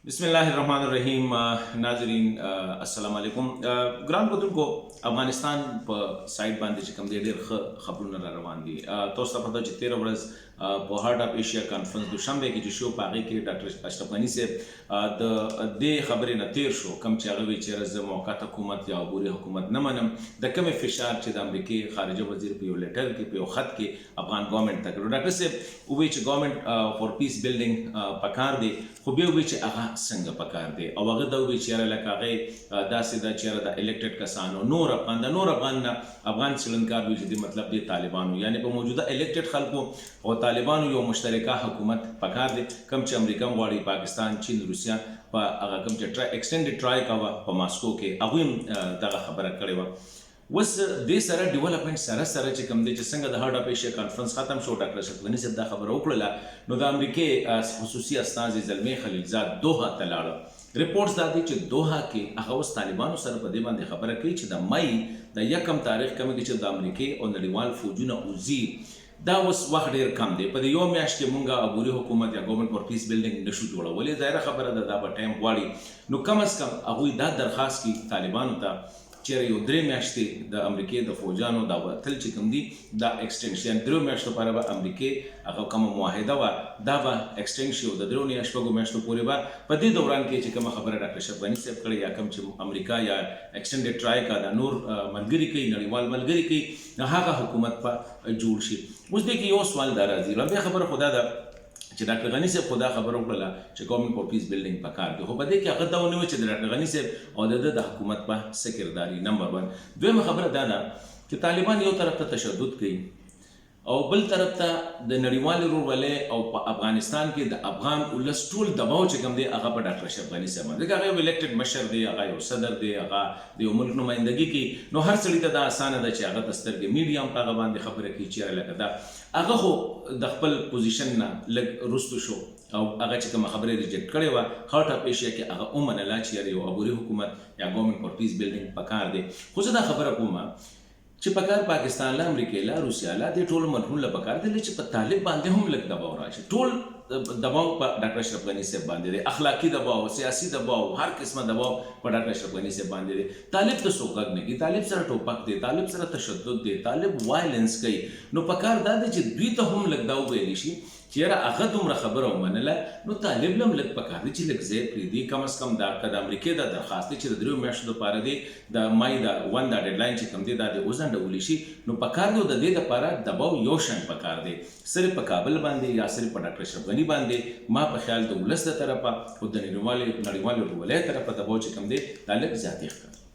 बिस्मिल्लाहिर्रहमानिर्रहीम। नाजरीन अस्सलाम वालेकुम। ګران کتونکو افغانستان په سایډ باندې چې کوم ډېر خبرونه را روان دي. تاسو ته پته چې 13 ورځ په هارت اف ایشیا کانفرنس دوشنبه کې چې شو په هغه کې ډاکټر اشرف غنی صاحب د دې خبرې نه تیر شو کوم چې هغه وی چې زه موقت حکومت یا عبوري حکومت نه منم د کوم فشار چې د امریکای خارجه وزیر په یو لیټر کې په یو خط کې افغان ګورنمنت ته کړو. ډاکټر صاحب وی چې ګورنمنت فور پیس بیلډینګ پکار دی خو به وی چې هغه څنګه پکار دی او هغه دا وی چې لکه هغه داسې دا چې د الیکټډ کسانو نور افغان سیلنکار وی چې مطلب دی طالبانو یعنی په موجوده الیکټډ خلکو او طالبانو یو مشترکه حکومت پکار دی کم چې امریکا غواړي پاکستان چین روسیا په هغه کم چې ایکسټینډډ ټرای کاوه په ماسکو کې هغه دغه خبره کړې و وس د سره ډیولپمنٹ سره چې کوم دی چې څنګه د هارت اف ایشیا کانفرنس ختم شو ډاکټر اشرف غنی صاحب دا خبره وکړه نو د امریکای خصوصي استازي زلمی خلیلزاد دوحه ته لاړ. ریپورټس دا دي چې دوحه کې هغه اوس طالبانو سره په دې باندې خبره کوي چې د مای د یکم تاریخ کوم چې د امریکای او نړیوال فوجونه اوزي دا اوس وخت ډیر کم دی. په یو میاشت کې مونږه عبوري حکومت یا ګورنمنت فور پیس بیلډینګ نشو جوړولای. ظاهره خبره ده دا به ټایم غواړي نو کم از کم هغوی دا درخواست کی طالبانو ته چیرې یو 3 میاشتې د امریکای د فوجانو دا وتل چې کوم دي دا ایکسټنشن 3 میاشتو لپاره به امریکای هغه کوم معاهده و دا به ایکسټنډ شي د 3 میاشتو پورې به په دې دوران کې چې کوم خبره ډاکټر اشرف غنی صاحب کړې یا کوم چې امریکا یا ایکسټنډډ ټرای کا دا نور ملګری کوي نړیوال ملګری کوي هغه حکومت په جوړ شي. اوس دې کې یو سوال دا راځي لومړی خبره خدا ده چې ډاکټر غنی صاحب خدا خبره وکړه چې ګورنمنت فور پیس بیلډینګ پکار دی خو په دې کې هغه دا ونه چې ډاکټر غنی صاحب او د حکومت په سکرداري نمبر 1. دویمه خبره دا ده چې طالبان یو طرف ته تشدد کوي او بل طرف ته د نړیوال رورولې او په افغانستان کې د افغان ولس ټول دباو چې کوم دی هغه په ډاکټر اشرف غنی صاحب باندې هغه یو الیکټډ مشر دی هغه یو صدر دی هغه د یو ملک نمائندګي کوي نو هر څړي ته دا اسانه ده چې هغه دسترګې میډیا هم په هغه باندې خبره کوي چې لکه دا هغه خو د خپل پوزیشن نه لږ رستو شو او هغه چې کوم خبره ریجکټ کړې و هارت اف ایشیا کې هغه ومنله چې یو عبوري حکومت یا ګورنمنت فور پیس بیلډینګ پکار دی. خو زه دا خبره کوم چې پکار پاکستان له امریکا له روسیا له د ټولو ملکونو له پکار دی چې په طالب باندې هم لږ دباو راشي. ټول دباو په ډاکټر اشرف غنی صاحب باندې دی اخلاقی دباو سیاسي دباو هر قسمه دباو په ډاکټر اشرف غنی صاحب باندې دی. طالب ته څوک نه کوي طالب سره ټوپک دی طالب سره تشدد دی طالب وایلنس کوي نو پکار دا دی چې دوی ته هم لږ دا وویلی شي چیرې هغه دومره خبره ومنله نو طالب لم لږ پکار دی چې لږ ځای پرېږدي کم از کم دا که د امریکې دا درخواست دی چې د 3 میاشتو دپاره دی د مای دا ون دا ډیډلاین چې کوم دی دا د وځنډولی شي نو پکار دی د دې دپاره دباو یو شان پکار دی صرف په کابل باندې یا صرف په ډاکټر اشرف غني باندې ما په خیال د ولس د طرفه او د نړیوالې رولۍ طرفه دباو چې کوم دی دا لږ زیاتې ښکاري.